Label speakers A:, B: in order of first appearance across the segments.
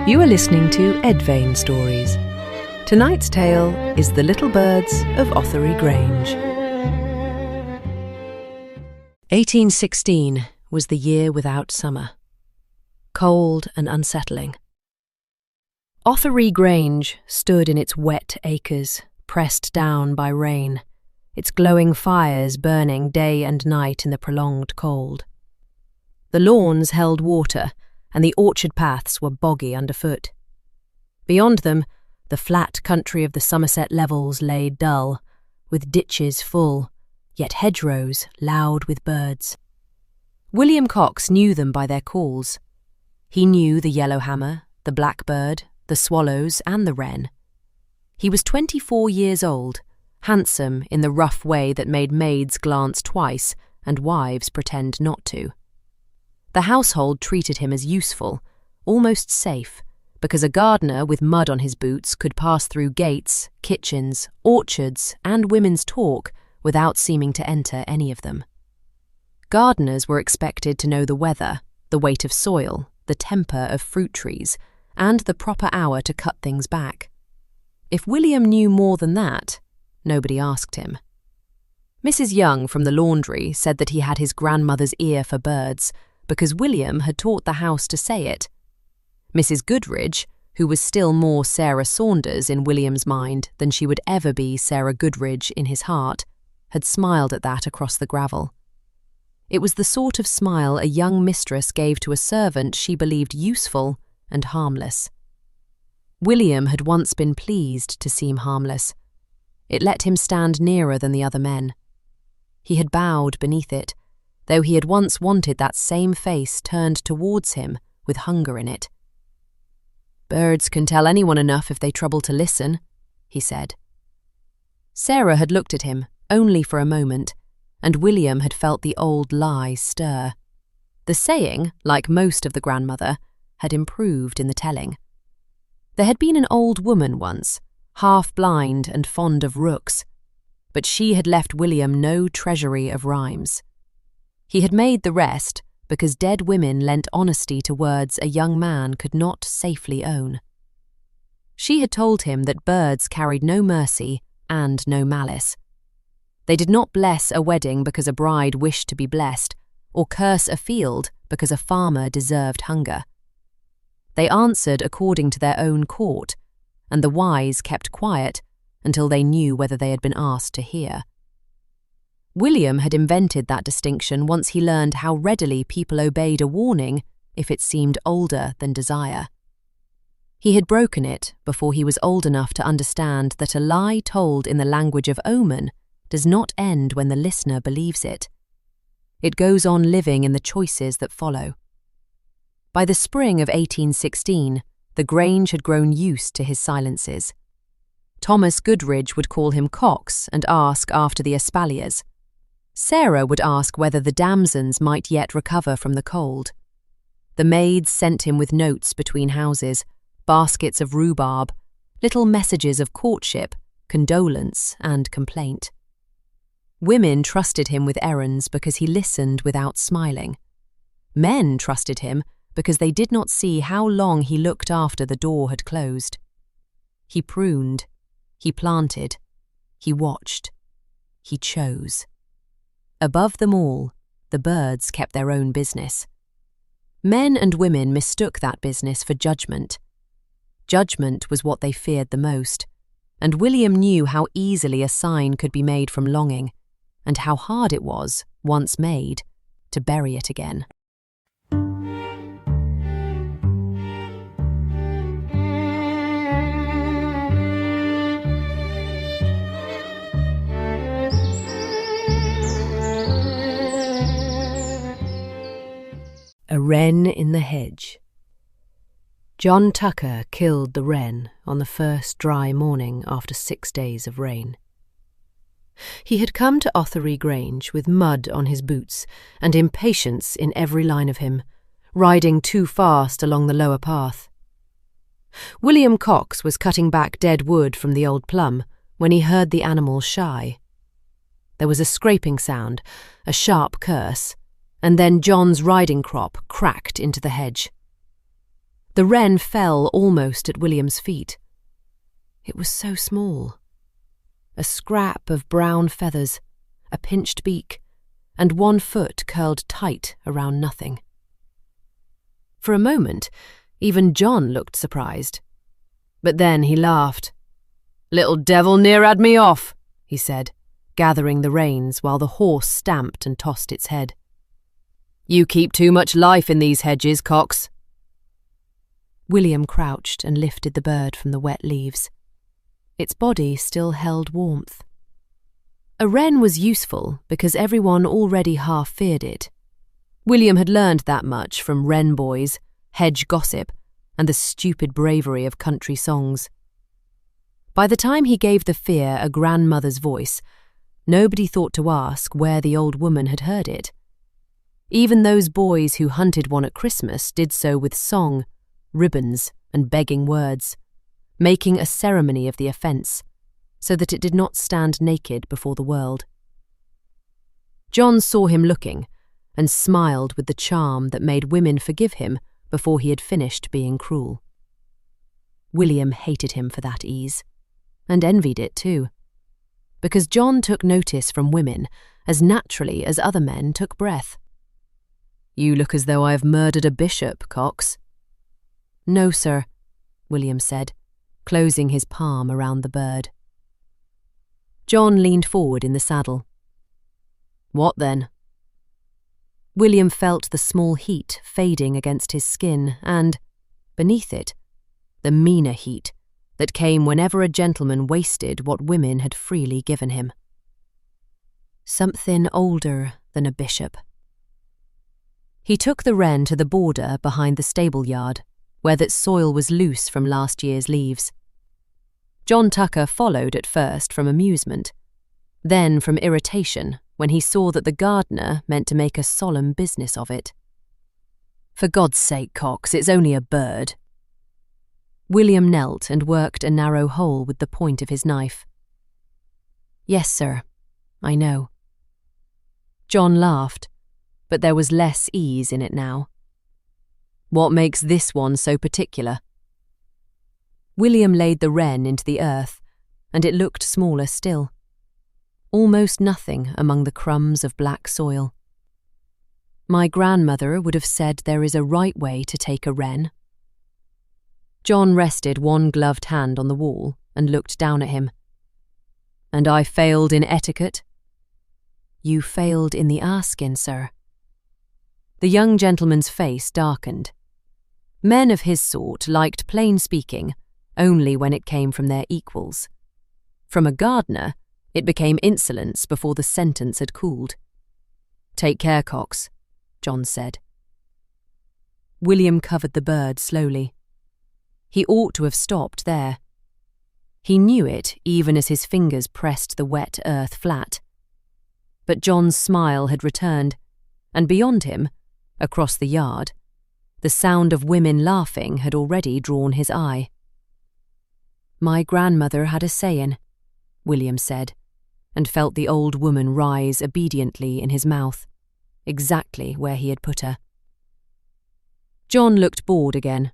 A: You are listening to Edvane Stories. Tonight's tale is The Little Birds of Othery Grange. 1816 was the year without summer. Cold and unsettling. Othery Grange stood in its wet acres, pressed down by rain, its glowing fires burning day and night in the prolonged cold. The lawns held water, and the orchard paths were boggy underfoot. Beyond them, the flat country of the Somerset levels lay dull, with ditches full, yet hedgerows loud with birds. William Cox knew them by their calls. He knew the yellowhammer, the blackbird, the swallows, and the wren. He was 24 years old, handsome in the rough way that made maids glance twice and wives pretend not to. The household treated him as useful, almost safe, because a gardener with mud on his boots could pass through gates, kitchens, orchards, and women's talk without seeming to enter any of them. Gardeners were expected to know the weather, the weight of soil, the temper of fruit trees, and the proper hour to cut things back. If William knew more than that, nobody asked him. Mrs. Young from the laundry said that he had his grandmother's ear for birds, because William had taught the house to say it. Mrs. Goodridge, who was still more Sarah Saunders in William's mind than she would ever be Sarah Goodridge in his heart, had smiled at that across the gravel. It was the sort of smile a young mistress gave to a servant she believed useful and harmless. William had once been pleased to seem harmless. It let him stand nearer than the other men. He had bowed beneath it, though he had once wanted that same face turned towards him with hunger in it. "Birds can tell anyone enough if they trouble to listen," he said. Sarah had looked at him, only for a moment, and William had felt the old lie stir. The saying, like most of the grandmother, had improved in the telling. There had been an old woman once, half-blind and fond of rooks, but she had left William no treasury of rhymes. He had made the rest because dead women lent honesty to words a young man could not safely own. She had told him that birds carried no mercy and no malice. They did not bless a wedding because a bride wished to be blessed, or curse a field because a farmer deserved hunger. They answered according to their own court, and the wise kept quiet until they knew whether they had been asked to hear. William had invented that distinction once he learned how readily people obeyed a warning if it seemed older than desire. He had broken it before he was old enough to understand that a lie told in the language of omen does not end when the listener believes it. It goes on living in the choices that follow. By the spring of 1816, the Grange had grown used to his silences. Thomas Goodridge would call him Cox and ask after the espaliers. Sarah would ask whether the damsons might yet recover from the cold. The maids sent him with notes between houses, baskets of rhubarb, little messages of courtship, condolence, and complaint. Women trusted him with errands because he listened without smiling. Men trusted him because they did not see how long he looked after the door had closed. He pruned, he planted, he watched, he chose. Above them all, the birds kept their own business. Men and women mistook that business for judgment. Judgment was what they feared the most, and William knew how easily a sign could be made from longing, and how hard it was, once made, to bury it again. A wren in the hedge. John Tucker killed the wren on the first dry morning after 6 days of rain. He had come to Othery Grange with mud on his boots and impatience in every line of him, riding too fast along the lower path. William Cox was cutting back dead wood from the old plum when he heard the animal shy. There was a scraping sound, a sharp curse, and then John's riding crop cracked into the hedge. The wren fell almost at William's feet. It was so small. A scrap of brown feathers, a pinched beak, and one foot curled tight around nothing. For a moment, even John looked surprised. But then he laughed. "Little devil near had me off," he said, gathering the reins while the horse stamped and tossed its head. "You keep too much life in these hedges, Cox." William crouched and lifted the bird from the wet leaves. Its body still held warmth. A wren was useful because everyone already half feared it. William had learned that much from wren boys, hedge gossip, and the stupid bravery of country songs. By the time he gave the fear a grandmother's voice, nobody thought to ask where the old woman had heard it. Even those boys who hunted one at Christmas did so with song, ribbons, and begging words, making a ceremony of the offence, so that it did not stand naked before the world. John saw him looking, and smiled with the charm that made women forgive him before he had finished being cruel. William hated him for that ease, and envied it too, because John took notice from women as naturally as other men took breath. "You look as though I have murdered a bishop, Cox." "No, sir," William said, closing his palm around the bird. John leaned forward in the saddle. "What then?" William felt the small heat fading against his skin and, beneath it, the meaner heat that came whenever a gentleman wasted what women had freely given him. Something older than a bishop. He took the wren to the border behind the stable yard, where that soil was loose from last year's leaves. John Tucker followed at first from amusement, then from irritation when he saw that the gardener meant to make a solemn business of it. "For God's sake, Cox, it's only a bird." William knelt and worked a narrow hole with the point of his knife. "Yes, sir, I know." John laughed, but there was less ease in it now. "What makes this one so particular?" William laid the wren into the earth, and it looked smaller still. Almost nothing among the crumbs of black soil. "My grandmother would have said there is a right way to take a wren." John rested one gloved hand on the wall and looked down at him. "And I failed in etiquette?" "You failed in the asking, sir." The young gentleman's face darkened. Men of his sort liked plain speaking only when it came from their equals. From a gardener, it became insolence before the sentence had cooled. "Take care, Cox," John said. William covered the bird slowly. He ought to have stopped there. He knew it even as his fingers pressed the wet earth flat. But John's smile had returned, and beyond him, across the yard, the sound of women laughing had already drawn his eye. "My grandmother had a sayin'," William said, and felt the old woman rise obediently in his mouth, exactly where he had put her. John looked bored again.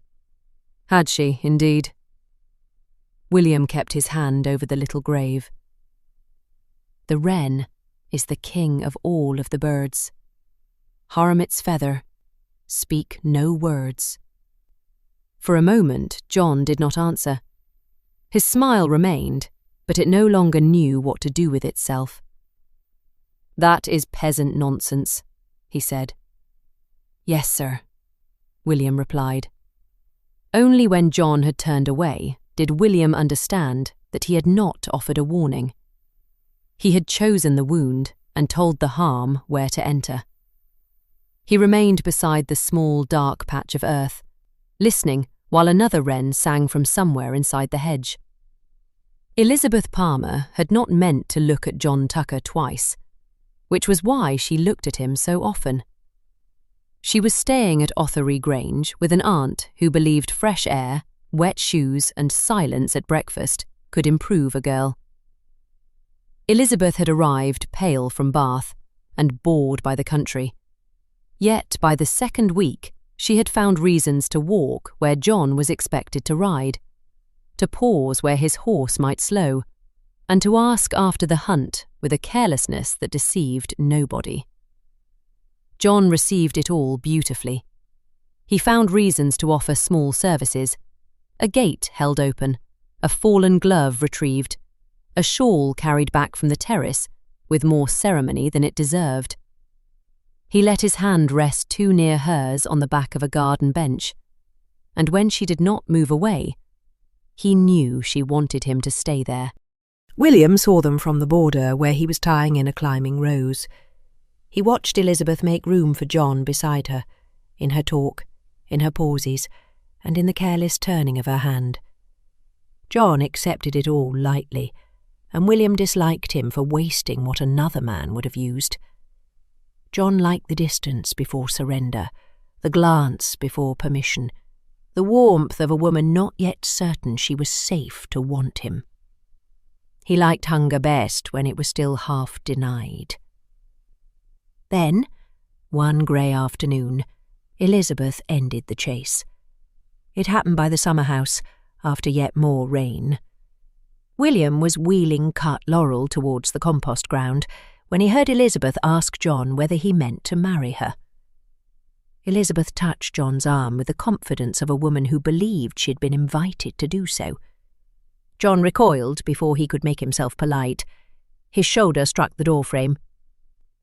A: Had she, indeed? William kept his hand over the little grave. "The wren is the king of all of the birds. Harm its feather, speak no words." For a moment, John did not answer. His smile remained, but it no longer knew what to do with itself. "That is peasant nonsense," he said. "Yes, sir," William replied. Only when John had turned away did William understand that he had not offered a warning. He had chosen the wound and told the harm where to enter. He remained beside the small, dark patch of earth, listening while another wren sang from somewhere inside the hedge. Elizabeth Palmer had not meant to look at John Tucker twice, which was why she looked at him so often. She was staying at Othery Grange with an aunt who believed fresh air, wet shoes, and silence at breakfast could improve a girl. Elizabeth had arrived pale from Bath and bored by the country. Yet by the second week, She had found reasons to walk where John was expected to ride, to pause where his horse might slow, and to ask after the hunt with a carelessness that deceived nobody. John received it all beautifully. He found reasons to offer small services: a gate held open, a fallen glove retrieved, a shawl carried back from the terrace with more ceremony than it deserved. He let his hand rest too near hers on the back of a garden bench, and when she did not move away, he knew she wanted him to stay there. William saw them from the border where he was tying in a climbing rose. He watched Elizabeth make room for John beside her, in her talk, in her pauses, and in the careless turning of her hand. John accepted it all lightly, and William disliked him for wasting what another man would have used. John liked the distance before surrender, the glance before permission, the warmth of a woman not yet certain she was safe to want him. He liked hunger best when it was still half denied. Then, one grey afternoon, Elizabeth ended the chase. It happened by the summer house, after yet more rain. William was wheeling cut laurel towards the compost ground when he heard Elizabeth ask John whether he meant to marry her. Elizabeth touched John's arm with the confidence of a woman who believed she had been invited to do so. John recoiled before he could make himself polite. His shoulder struck the doorframe.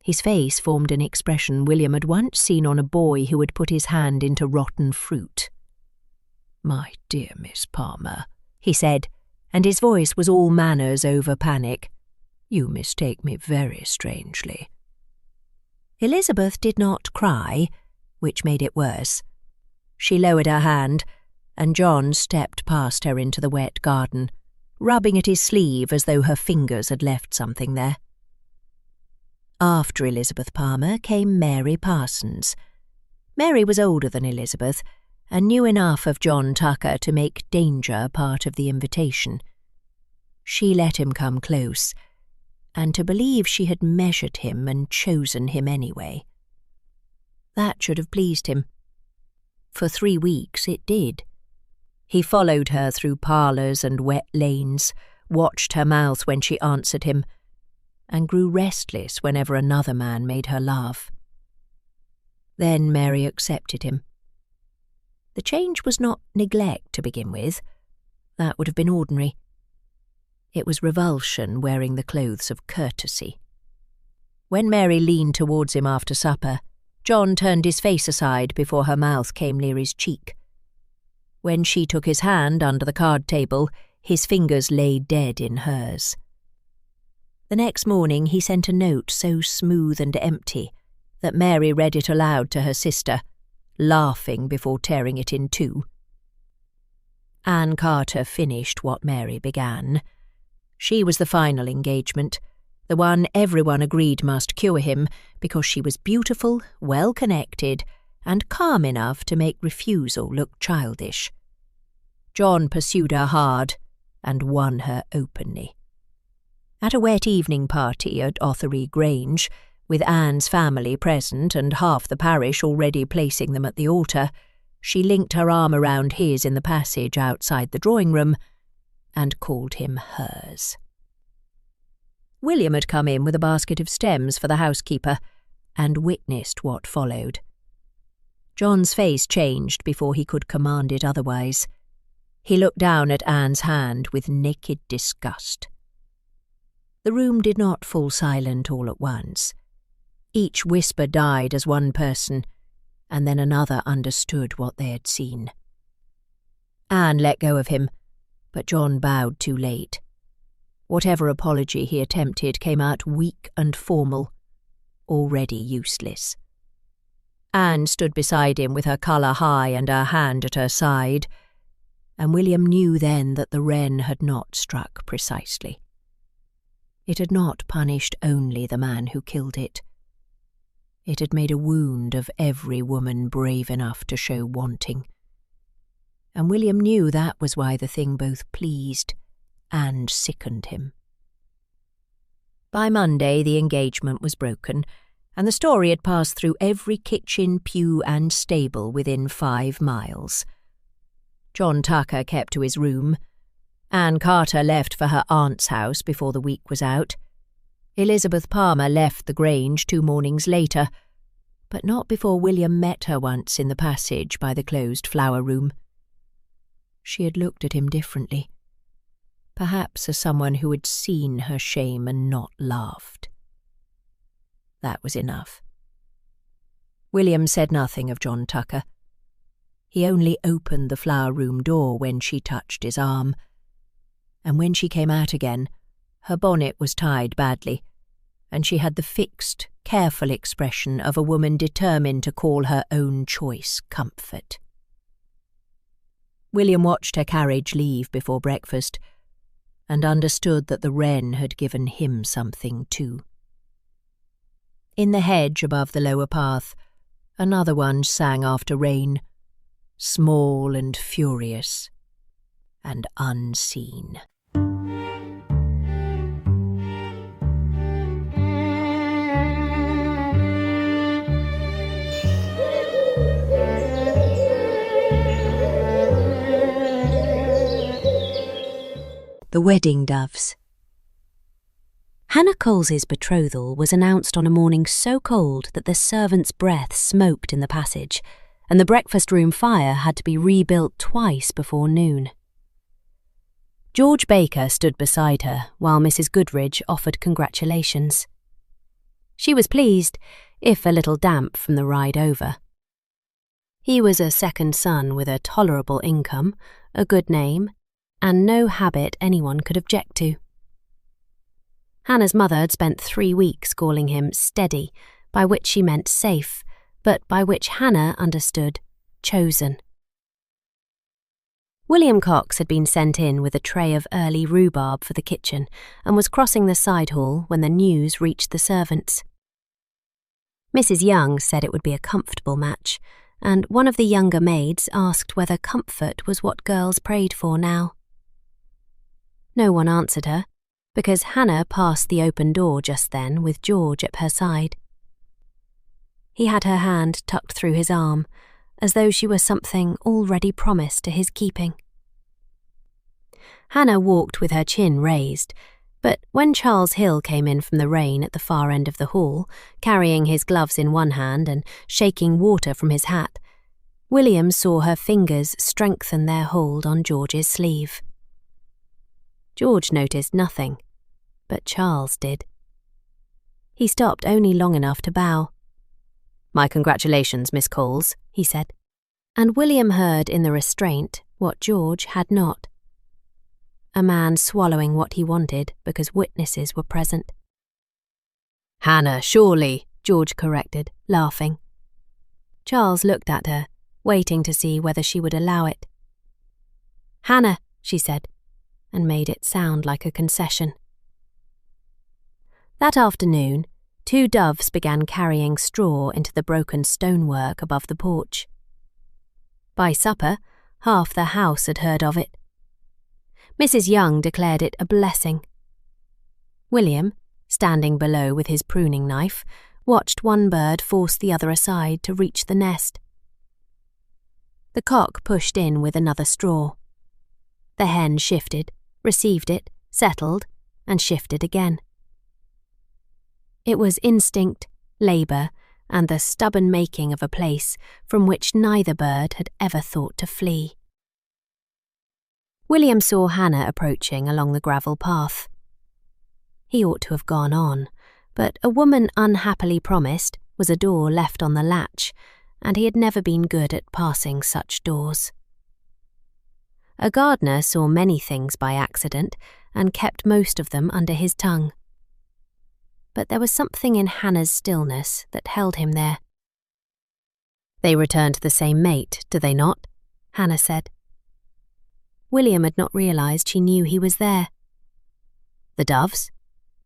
A: His face formed an expression William had once seen on a boy who had put his hand into rotten fruit. "My dear Miss Palmer," he said, and his voice was all manners over panic, "you mistake me very strangely." Elizabeth did not cry, which made it worse. She lowered her hand, and John stepped past her into the wet garden, rubbing at his sleeve as though her fingers had left something there. After Elizabeth Palmer came Mary Parsons. Mary was older than Elizabeth, and knew enough of John Tucker to make danger part of the invitation. She let him come close, and to believe she had measured him and chosen him anyway. That should have pleased him. For 3 weeks it did. He followed her through parlours and wet lanes, watched her mouth when she answered him, and grew restless whenever another man made her laugh. Then Mary accepted him. The change was not neglect to begin with. That would have been ordinary. It was revulsion wearing the clothes of courtesy. When Mary leaned towards him after supper, John turned his face aside before her mouth came near his cheek. When she took his hand under the card table, his fingers lay dead in hers. The next morning he sent a note so smooth and empty that Mary read it aloud to her sister, laughing before tearing it in two. Anne Carter finished what Mary began. She was the final engagement, the one everyone agreed must cure him because she was beautiful, well-connected, and calm enough to make refusal look childish. John pursued her hard and won her openly. At a wet evening party at Othery Grange, with Anne's family present and half the parish already placing them at the altar, she linked her arm around his in the passage outside the drawing-room and called him hers. William had come in with a basket of stems for the housekeeper and witnessed what followed. John's face changed before he could command it otherwise. He looked down at Anne's hand with naked disgust. The room did not fall silent all at once. Each whisper died as one person, and then another understood what they had seen. Anne let go of him, but John bowed too late. Whatever apology he attempted came out weak and formal, already useless. Anne stood beside him with her colour high and her hand at her side, and William knew then that the wren had not struck precisely. It had not punished only the man who killed it. It had made a wound of every woman brave enough to show wanting. And William knew that was why the thing both pleased and sickened him. By Monday the engagement was broken, and the story had passed through every kitchen, pew and stable within 5 miles. John Tucker kept to his room. Anne Carter left for her aunt's house before the week was out. Elizabeth Palmer left the Grange 2 mornings later, but not before William met her once in the passage by the closed flower room. She had looked at him differently, perhaps as someone who had seen her shame and not laughed. That was enough. William said nothing of John Tucker. He only opened the flower room door when she touched his arm, and when she came out again, her bonnet was tied badly, and she had the fixed, careful expression of a woman determined to call her own choice comfort. William watched her carriage leave before breakfast, and understood that the wren had given him something too. In the hedge above the lower path, another one sang after rain, small and furious, and unseen. The Wedding Doves. Hannah Coles's betrothal was announced on a morning so cold that the servants' breath smoked in the passage, and the breakfast room fire had to be rebuilt twice before noon. George Baker stood beside her while Mrs. Goodridge offered congratulations. She was pleased, if a little damp from the ride over. He was a second son with a tolerable income, a good name, and no habit anyone could object to. Hannah's mother had spent 3 weeks calling him steady, by which she meant safe, but by which Hannah understood chosen. William Cox had been sent in with a tray of early rhubarb for the kitchen and was crossing the side hall when the news reached the servants. Mrs. Young said it would be a comfortable match, and one of the younger maids asked whether comfort was what girls prayed for now. No one answered her, because Hannah passed the open door just then with George at her side. He had her hand tucked through his arm, as though she were something already promised to his keeping. Hannah walked with her chin raised, but when Charles Hill came in from the rain at the far end of the hall, carrying his gloves in one hand and shaking water from his hat, William saw her fingers strengthen their hold on George's sleeve. George noticed nothing, but Charles did. He stopped only long enough to bow. "My congratulations, Miss Coles," he said, and William heard in the restraint what George had not. A man swallowing what he wanted because witnesses were present. "Hannah, surely," George corrected, laughing. Charles looked at her, waiting to see whether she would allow it. "Hannah," she said, and made it sound like a concession. That afternoon, 2 doves began carrying straw into the broken stonework above the porch. By supper, half the house had heard of it. Mrs. Young declared it a blessing. William, standing below with his pruning knife, watched one bird force the other aside to reach the nest. The cock pushed in with another straw. The hen shifted, received it, settled, and shifted again. It was instinct, labour, and the stubborn making of a place from which neither bird had ever thought to flee. William saw Hannah approaching along the gravel path. He ought to have gone on, but a woman unhappily promised was a door left on the latch, and he had never been good at passing such doors. A gardener saw many things by accident and kept most of them under his tongue. But there was something in Hannah's stillness that held him there. "They return to the same mate, do they not?" Hannah said. William had not realised she knew he was there. "The doves?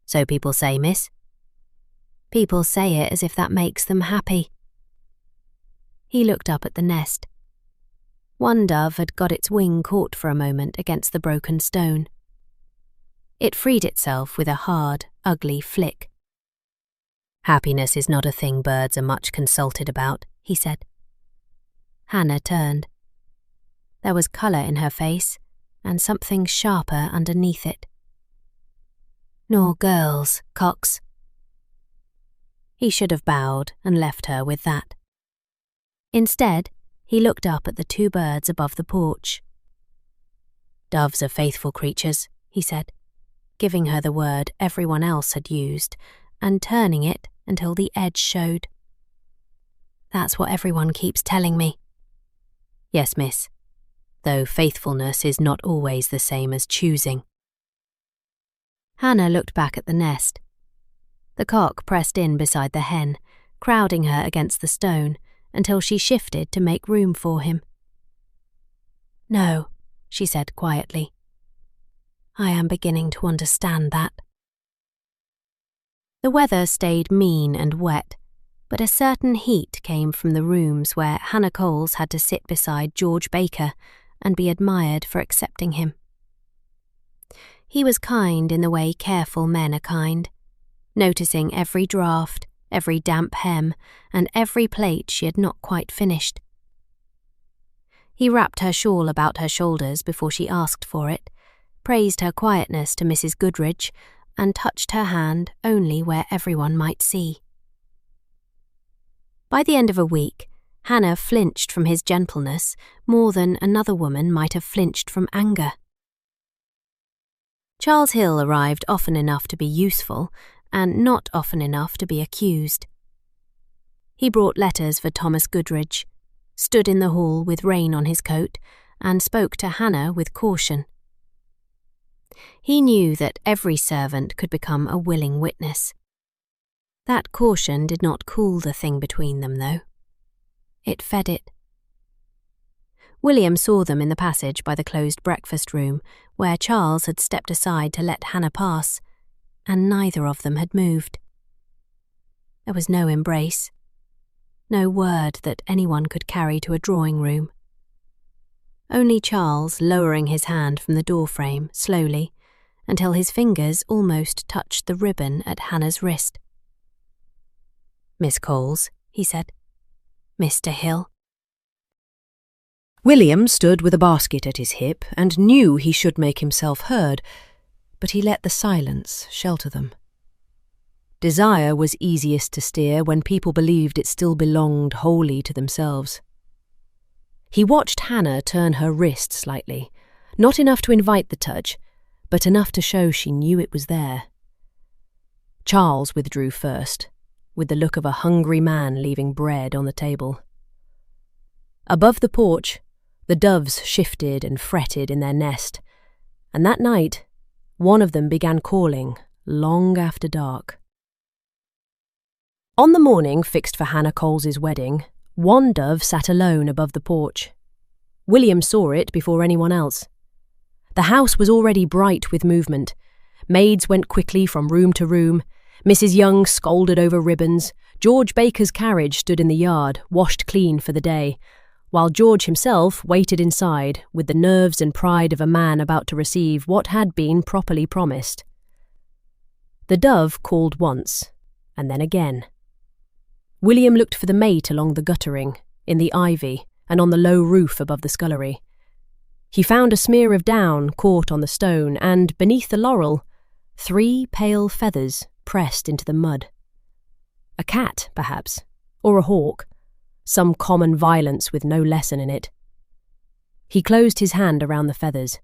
A: So people say, miss." "People say it as if that makes them happy." He looked up at the nest. One dove had got its wing caught for a moment against the broken stone. It freed itself with a hard, ugly flick. "Happiness is not a thing birds are much consulted about," he said. Hannah turned. There was colour in her face, and something sharper underneath it. "Nor girls, Cox." He should have bowed and left her with that. Instead, he looked up at the two birds above the porch. "Doves are faithful creatures," he said, giving her the word everyone else had used, and turning it until the edge showed. "That's what everyone keeps telling me." "Yes, miss, though faithfulness is not always the same as choosing." Hannah looked back at the nest. The cock pressed in beside the hen, crowding her against the stone until she shifted to make room for him. "No," she said quietly. "I am beginning to understand that." The weather stayed mean and wet, but a certain heat came from the rooms where Hannah Coles had to sit beside George Baker and be admired for accepting him. He was kind in the way careful men are kind, noticing every draught, every damp hem, and every plate she had not quite finished. He wrapped her shawl about her shoulders before she asked for it, praised her quietness to Mrs. Goodrich, and touched her hand only where everyone might see. By the end of a week, Hannah flinched from his gentleness more than another woman might have flinched from anger. Charles Hill arrived often enough to be useful, and not often enough to be accused. He brought letters for Thomas Goodrich, stood in the hall with rain on his coat, and spoke to Hannah with caution. He knew that every servant could become a willing witness. That caution did not cool the thing between them, though. It fed it. William saw them in the passage by the closed breakfast room, where Charles had stepped aside to let Hannah pass, and neither of them had moved. There was no embrace, no word that anyone could carry to a drawing room. Only Charles lowering his hand from the door frame slowly, until his fingers almost touched the ribbon at Hannah's wrist. "Miss Coles," he said. "Mr. Hill." William stood with a basket at his hip and knew he should make himself heard, but he let the silence shelter them. Desire was easiest to steer when people believed it still belonged wholly to themselves. He watched Hannah turn her wrist slightly, not enough to invite the touch, but enough to show she knew it was there. Charles withdrew first, with the look of a hungry man leaving bread on the table. Above the porch, the doves shifted and fretted in their nest, and that night, one of them began calling long after dark. On the morning fixed for Hannah Coles's wedding, one dove sat alone above the porch. William saw it before anyone else. The house was already bright with movement. Maids went quickly from room to room. Mrs. Young scolded over ribbons. George Baker's carriage stood in the yard, washed clean for the day, while George himself waited inside with the nerves and pride of a man about to receive what had been properly promised. The dove called once, and then again. William looked for the mate along the guttering, in the ivy, and on the low roof above the scullery. He found a smear of down caught on the stone, and, beneath the laurel, 3 pale feathers pressed into the mud. A cat, perhaps, or a hawk, some common violence with no lesson in it. He closed his hand around the feathers,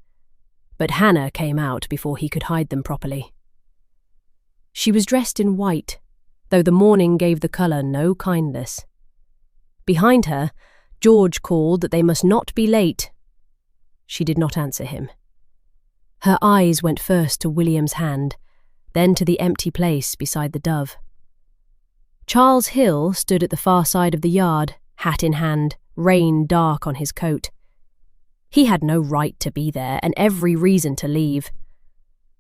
A: but Hannah came out before he could hide them properly. She was dressed in white, though the morning gave the colour no kindness. Behind her, George called that they must not be late. She did not answer him. Her eyes went first to William's hand, then to the empty place beside the dove. Charles Hill stood at the far side of the yard, hat in hand, rain dark on his coat. He had no right to be there and every reason to leave.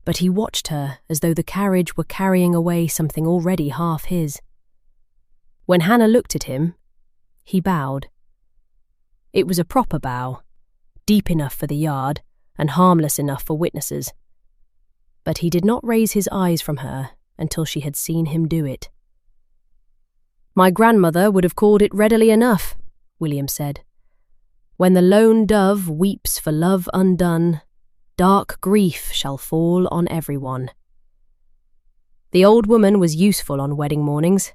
A: But he watched her as though the carriage were carrying away something already half his. When Hannah looked at him, he bowed. It was a proper bow, deep enough for the yard and harmless enough for witnesses. But he did not raise his eyes from her until she had seen him do it. My grandmother would have called it readily enough, William said. When the lone dove weeps for love undone, dark grief shall fall on everyone. The old woman was useful on wedding mornings.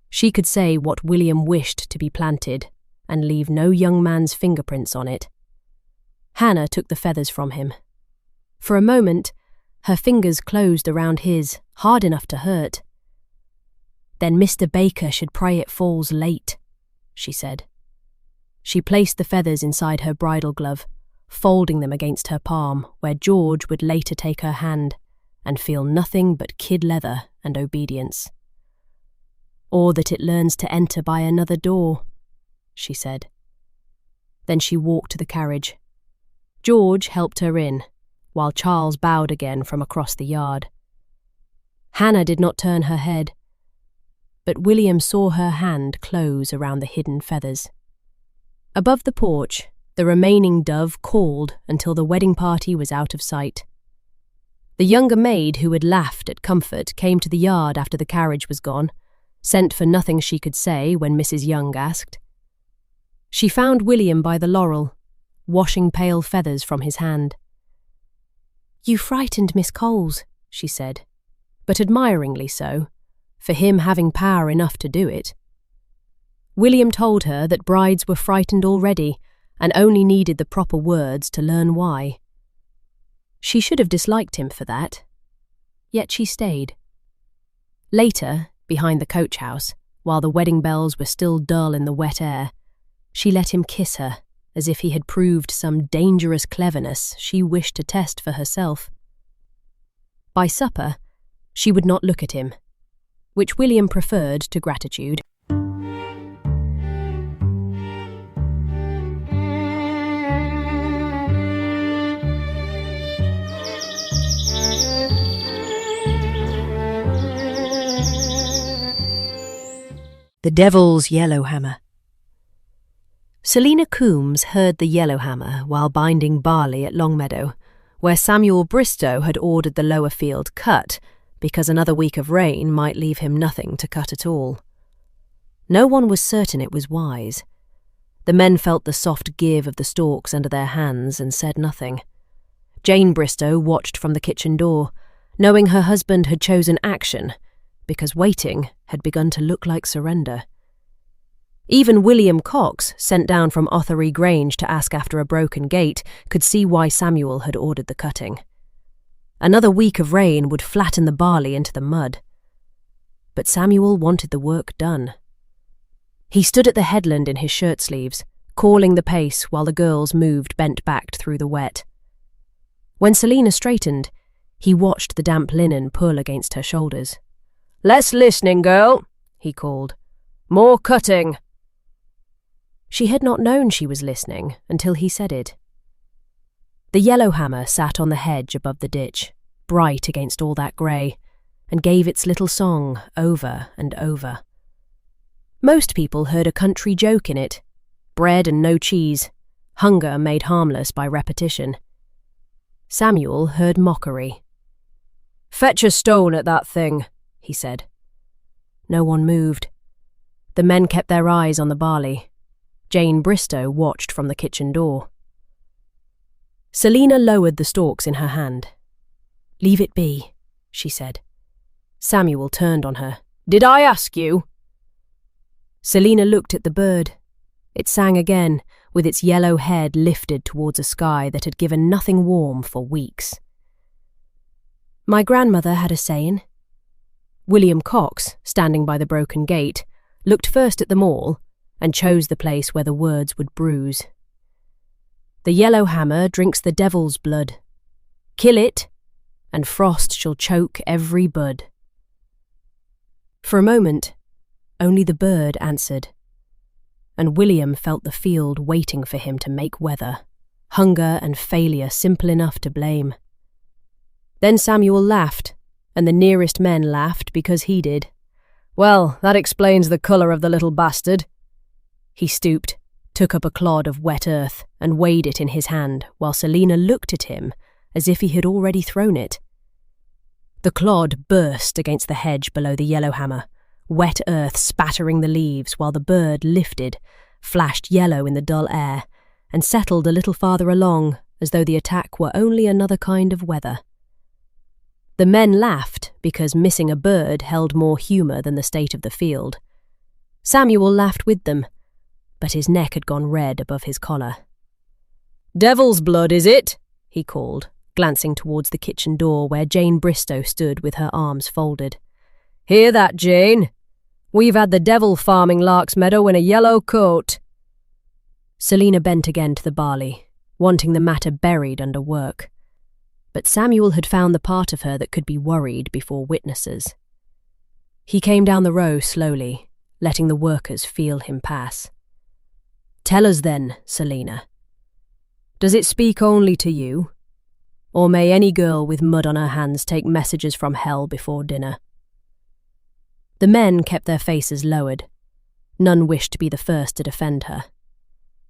A: She could say what William wished to be planted and leave no young man's fingerprints on it. Hannah took the feathers from him. For a moment, her fingers closed around his, hard enough to hurt. Then Mr. Baker should pray it falls late, she said. She placed the feathers inside her bridal glove, folding them against her palm, where George would later take her hand and feel nothing but kid leather and obedience. Or that it learns to enter by another door, she said. Then she walked to the carriage. George helped her in, while Charles bowed again from across the yard. Hannah did not turn her head, but William saw her hand close around the hidden feathers. Above the porch, the remaining dove called until the wedding party was out of sight. The younger maid who had laughed at Comfort came to the yard after the carriage was gone, sent for nothing she could say when Mrs. Young asked. She found William by the laurel, washing pale feathers from his hand. "You frightened Miss Coles," she said, but admiringly so, for him having power enough to do it. William told her that brides were frightened already and only needed the proper words to learn why. She should have disliked him for that, yet she stayed. Later, behind the coach house, while the wedding bells were still dull in the wet air, she let him kiss her, as if he had proved some dangerous cleverness she wished to test for herself. By supper, she would not look at him, which William preferred to gratitude. The Devil's Yellowhammer. Selina Coombs heard the yellowhammer while binding barley at Longmeadow, where Samuel Bristow had ordered the lower field cut because another week of rain might leave him nothing to cut at all. No one was certain it was wise. The men felt the soft give of the stalks under their hands and said nothing. Jane Bristow watched from the kitchen door, knowing her husband had chosen action, because waiting had begun to look like surrender. Even William Cox, sent down from Othery Grange to ask after a broken gate, could see why Samuel had ordered the cutting. Another week of rain would flatten the barley into the mud. But Samuel wanted the work done. He stood at the headland in his shirt sleeves, calling the pace while the girls moved bent-backed through the wet. When Selina straightened, he watched the damp linen pull against her shoulders. "Less listening, girl," he called. "More cutting." She had not known she was listening until he said it. The yellowhammer sat on the hedge above the ditch, bright against all that grey, and gave its little song over and over. Most people heard a country joke in it, bread and no cheese, hunger made harmless by repetition. Samuel heard mockery. "Fetch a stone at that thing," he said. No one moved. The men kept their eyes on the barley. Jane Bristow watched from the kitchen door. Selina lowered the stalks in her hand. "Leave it be," she said. Samuel turned on her. "Did I ask you?" Selina looked at the bird. It sang again, with its yellow head lifted towards a sky that had given nothing warm for weeks. "My grandmother had a saying." William Cox, standing by the broken gate, looked first at them all and chose the place where the words would bruise. "The yellowhammer drinks the devil's blood. Kill it, and frost shall choke every bud." For a moment, only the bird answered, and William felt the field waiting for him to make weather, hunger and failure simple enough to blame. Then Samuel laughed, and the nearest men laughed because he did. "Well, that explains the colour of the little bastard." He stooped, took up a clod of wet earth, and weighed it in his hand, while Selina looked at him as if he had already thrown it. The clod burst against the hedge below the yellowhammer, wet earth spattering the leaves while the bird lifted, flashed yellow in the dull air, and settled a little farther along as though the attack were only another kind of weather. The men laughed because missing a bird held more humour than the state of the field. Samuel laughed with them, but his neck had gone red above his collar. "Devil's blood, is it?" he called, glancing towards the kitchen door where Jane Bristow stood with her arms folded. "Hear that, Jane? We've had the devil farming Lark's Meadow in a yellow coat." Selina bent again to the barley, wanting the matter buried under work. But Samuel had found the part of her that could be worried before witnesses. He came down the row slowly, letting the workers feel him pass. "Tell us then, Selina. Does it speak only to you? Or may any girl with mud on her hands take messages from hell before dinner?" The men kept their faces lowered. None wished to be the first to defend her.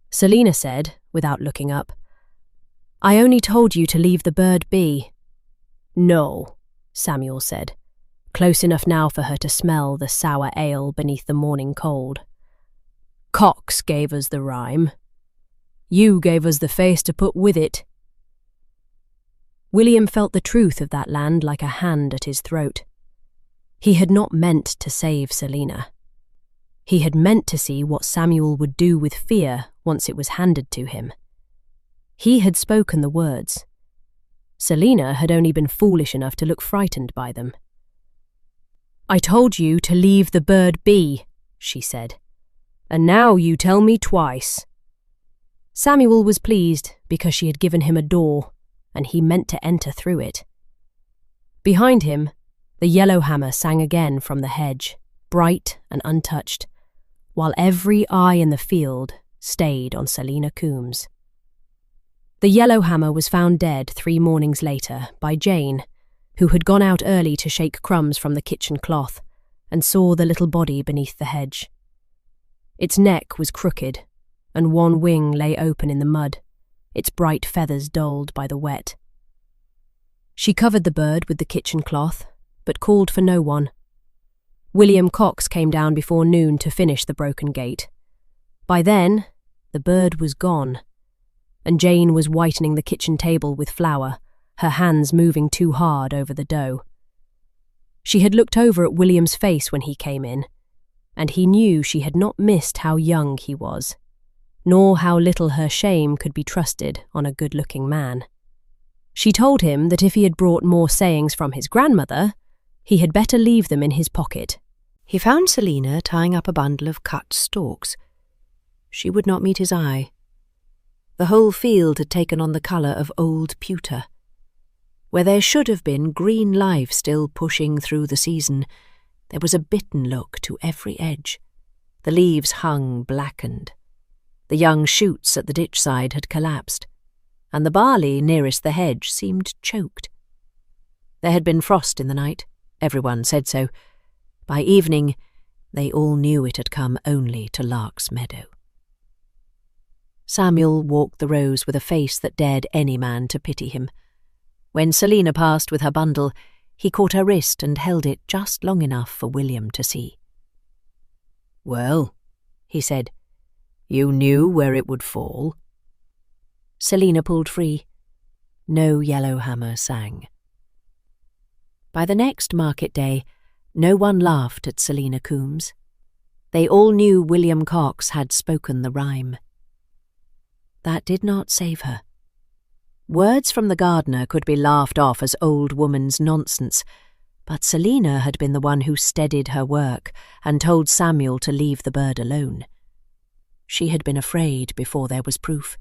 A: Selina said, without looking up, "I only told you to leave the bird be." "No," Samuel said, close enough now for her to smell the sour ale beneath the morning cold. "Cox gave us the rhyme. You gave us the face to put with it." William felt the truth of that land like a hand at his throat. He had not meant to save Selina. He had meant to see what Samuel would do with fear once it was handed to him. He had spoken the words. Selina had only been foolish enough to look frightened by them. "I told you to leave the bird be," she said, "and now you tell me twice." Samuel was pleased because she had given him a door, and he meant to enter through it. Behind him, the yellowhammer sang again from the hedge, bright and untouched, while every eye in the field stayed on Selina Coombs. The yellowhammer was found dead 3 mornings later by Jane, who had gone out early to shake crumbs from the kitchen cloth, and saw the little body beneath the hedge. Its neck was crooked, and one wing lay open in the mud, its bright feathers dulled by the wet. She covered the bird with the kitchen cloth, but called for no one. William Cox came down before noon to finish the broken gate. By then, the bird was gone, and Jane was whitening the kitchen table with flour, her hands moving too hard over the dough. She had looked over at William's face when he came in, and he knew she had not missed how young he was, nor how little her shame could be trusted on a good-looking man. She told him that if he had brought more sayings from his grandmother, he had better leave them in his pocket. He found Selina tying up a bundle of cut stalks. She would not meet his eye. The whole field had taken on the colour of old pewter. Where there should have been green life still pushing through the season, there was a bitten look to every edge. The leaves hung blackened. The young shoots at the ditch side had collapsed, and the barley nearest the hedge seemed choked. There had been frost in the night. Everyone said so. By evening, they all knew it had come only to Lark's Meadow. Samuel walked the rows with a face that dared any man to pity him. When Selina passed with her bundle, he caught her wrist and held it just long enough for William to see. "Well," he said, "you knew where it would fall." Selina pulled free. No yellowhammer sang. By the next market day, no one laughed at Selina Coombs. They all knew William Cox had spoken the rhyme. That did not save her. Words from the gardener could be laughed off as old woman's nonsense, but Selina had been the one who steadied her work and told Samuel to leave the bird alone. She had been afraid before there was proof,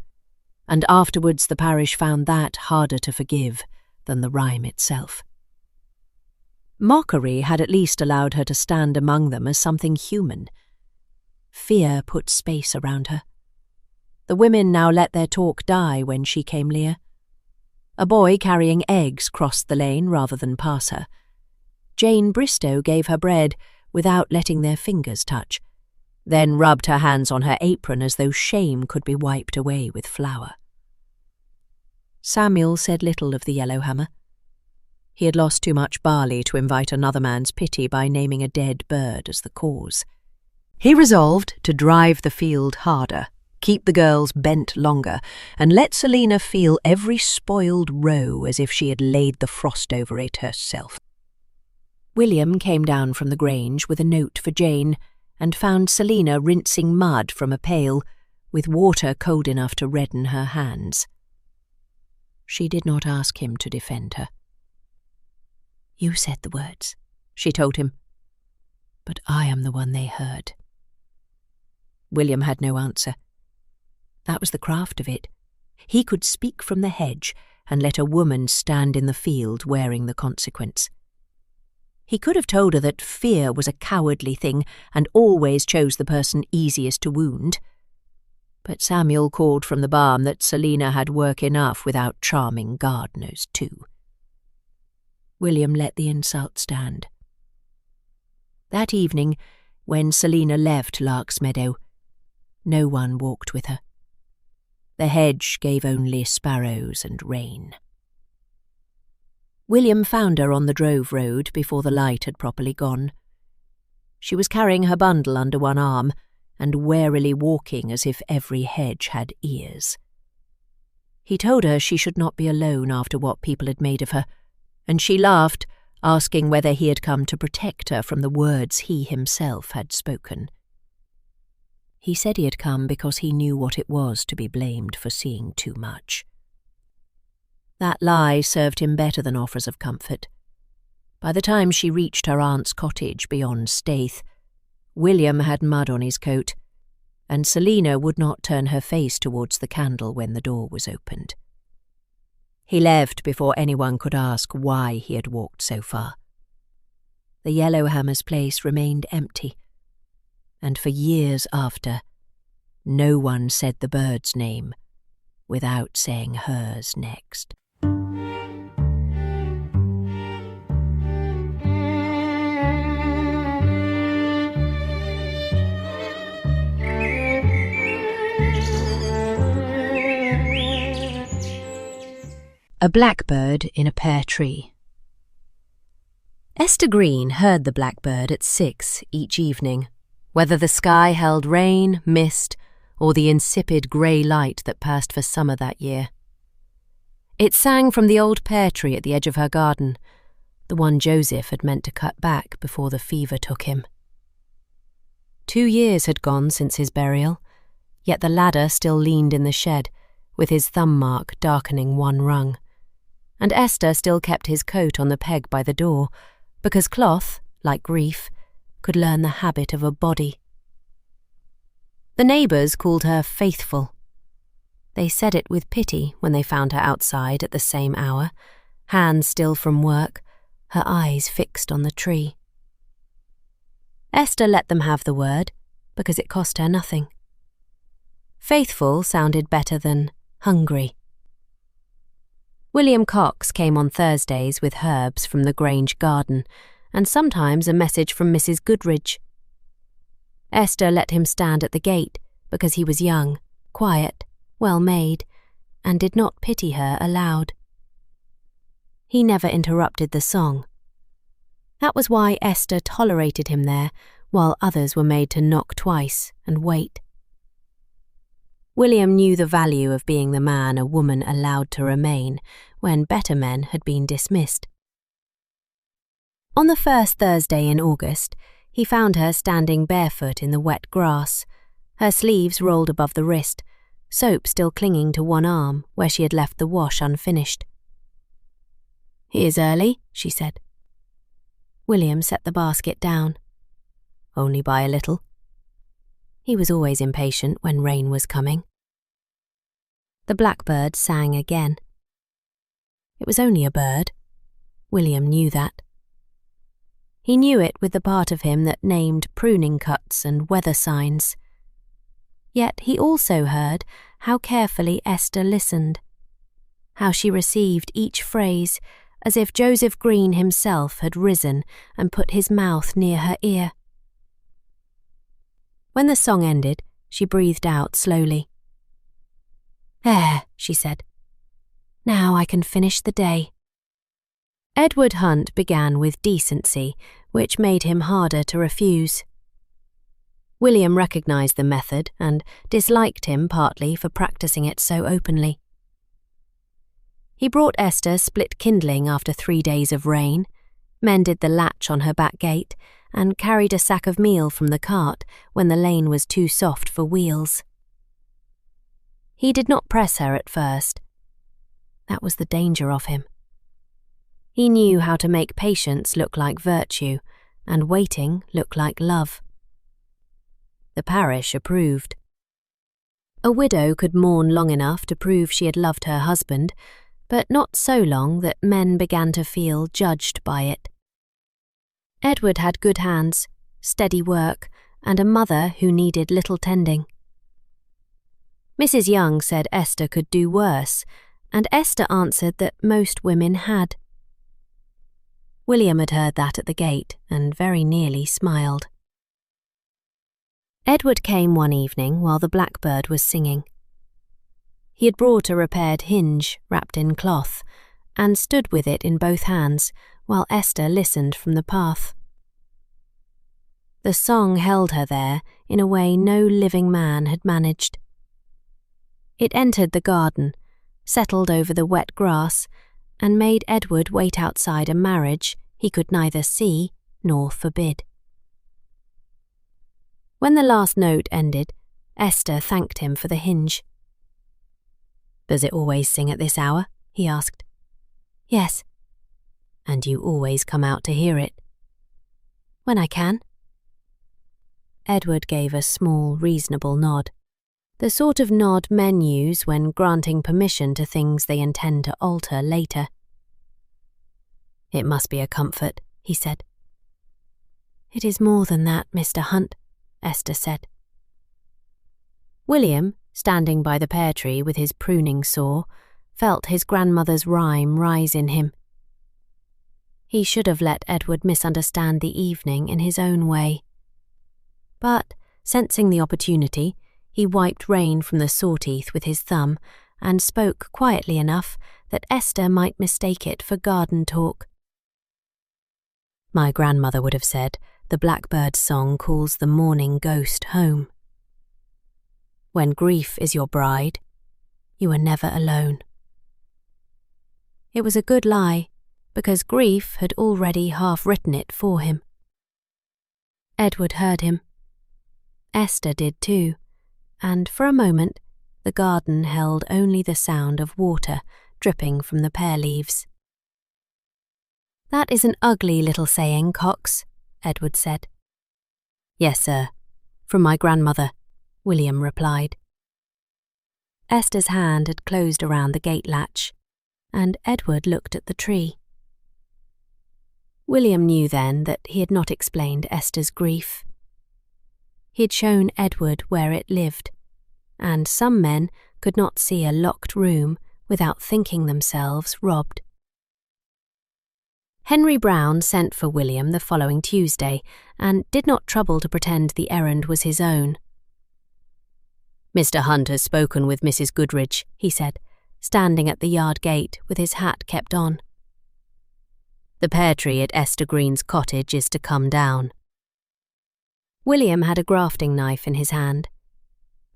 A: and afterwards the parish found that harder to forgive than the rhyme itself. Mockery had at least allowed her to stand among them as something human. Fear put space around her. The women now let their talk die when she came near. A boy carrying eggs crossed the lane rather than pass her. Jane Bristow gave her bread without letting their fingers touch, then rubbed her hands on her apron as though shame could be wiped away with flour. Samuel said little of the yellowhammer. He had lost too much barley to invite another man's pity by naming a dead bird as the cause. He resolved to drive the field harder, keep the girls bent longer, and let Selina feel every spoiled row as if she had laid the frost over it herself. William came down from the Grange with a note for Jane and found Selina rinsing mud from a pail, with water cold enough to redden her hands. She did not ask him to defend her. "You said the words," she told him, "but I am the one they heard." William had no answer. That was the craft of it. He could speak from the hedge and let a woman stand in the field wearing the consequence. He could have told her that fear was a cowardly thing and always chose the person easiest to wound. But Samuel called from the barn that Selina had work enough without charming gardeners too. William let the insult stand. That evening, when Selina left Lark's Meadow, no one walked with her. The hedge gave only sparrows and rain. William found her on the drove road before the light had properly gone. She was carrying her bundle under one arm and warily walking as if every hedge had ears. He told her she should not be alone after what people had made of her, and she laughed, asking whether he had come to protect her from the words he himself had spoken. He said he had come because he knew what it was to be blamed for seeing too much. That lie served him better than offers of comfort. By the time she reached her aunt's cottage beyond Staithe, William had mud on his coat, and Selina would not turn her face towards the candle when the door was opened. He left before anyone could ask why he had walked so far. The Yellowhammer's place remained empty, and for years after, no one said the bird's name without saying hers next. A Blackbird in a Pear Tree. Esther Green heard the blackbird at 6 each evening, whether the sky held rain, mist, or the insipid grey light that passed for summer that year. It sang from the old pear tree at the edge of her garden, the one Joseph had meant to cut back before the fever took him. 2 years had gone since his burial, yet the ladder still leaned in the shed, with his thumb mark darkening one rung, and Esther still kept his coat on the peg by the door, because cloth, like grief, could learn the habit of a body. The neighbours called her faithful. They said it with pity when they found her outside at the same hour, hands still from work, her eyes fixed on the tree. Esther let them have the word, because it cost her nothing. Faithful sounded better than hungry. William Cox came on Thursdays with herbs from the Grange garden, and sometimes a message from Mrs. Goodridge. Esther let him stand at the gate because he was young, quiet, well-made, and did not pity her aloud. He never interrupted the song. That was why Esther tolerated him there, while others were made to knock twice and wait. William knew the value of being the man a woman allowed to remain when better men had been dismissed. On the first Thursday in August, he found her standing barefoot in the wet grass, her sleeves rolled above the wrist, soap still clinging to one arm where she had left the wash unfinished. "He is early," she said. William set the basket down. "Only by a little." He was always impatient when rain was coming. The blackbird sang again. It was only a bird. William knew that. He knew it with the part of him that named pruning cuts and weather signs. Yet he also heard how carefully Esther listened, how she received each phrase as if Joseph Green himself had risen and put his mouth near her ear. When the song ended, she breathed out slowly. "There," she said. "Now I can finish the day." Edward Hunt began with decency, which made him harder to refuse. William recognised the method and disliked him partly for practising it so openly. He brought Esther split kindling after 3 days of rain, mended the latch on her back gate, and carried a sack of meal from the cart when the lane was too soft for wheels. He did not press her at first. That was the danger of him. He knew how to make patience look like virtue, and waiting look like love. The parish approved. A widow could mourn long enough to prove she had loved her husband, but not so long that men began to feel judged by it. Edward had good hands, steady work, and a mother who needed little tending. Mrs. Young said Esther could do worse, and Esther answered that most women had. William had heard that at the gate and very nearly smiled. Edward came one evening while the blackbird was singing. He had brought a repaired hinge wrapped in cloth and stood with it in both hands while Esther listened from the path. The song held her there in a way no living man had managed. It entered the garden, settled over the wet grass, and made Edward wait outside a marriage he could neither see nor forbid. When the last note ended, Esther thanked him for the hinge. "Does it always sing at this hour?" he asked. "Yes." "And you always come out to hear it?" "When I can." Edward gave a small, reasonable nod, the sort of nod men use when granting permission to things they intend to alter later. "It must be a comfort," he said. "It is more than that, Mr. Hunt," Esther said. William, standing by the pear tree with his pruning saw, felt his grandmother's rhyme rise in him. He should have let Edward misunderstand the evening in his own way. But, sensing the opportunity, he wiped rain from the saw-teeth with his thumb and spoke quietly enough that Esther might mistake it for garden talk. "My grandmother would have said, the blackbird's song calls the mourning ghost home. When grief is your bride, you are never alone." It was a good lie, because grief had already half written it for him. Edward heard him. Esther did too, and for a moment the garden held only the sound of water dripping from the pear leaves. "That is an ugly little saying, Cox," Edward said. "Yes, sir, from my grandmother," William replied. Esther's hand had closed around the gate latch, and Edward looked at the tree. William knew then that he had not explained Esther's grief. He had shown Edward where it lived, and some men could not see a locked room without thinking themselves robbed. Henry Brown sent for William the following Tuesday, and did not trouble to pretend the errand was his own. "Mr. Hunt has spoken with Mrs. Goodrich," he said, standing at the yard gate with his hat kept on. "The pear tree at Esther Green's cottage is to come down." William had a grafting knife in his hand.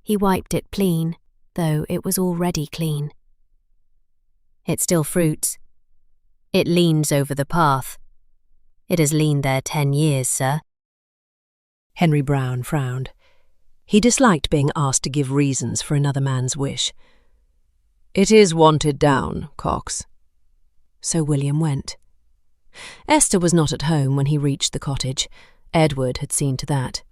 A: He wiped it clean, though it was already clean. "It still fruits. It leans over the path. It has leaned there 10 years, sir."
B: Henry Brown frowned. He disliked being asked to give reasons for another man's wish. "It is wanted down, Cox." So William went. Esther was not at home when he reached the cottage. Edward had seen to that.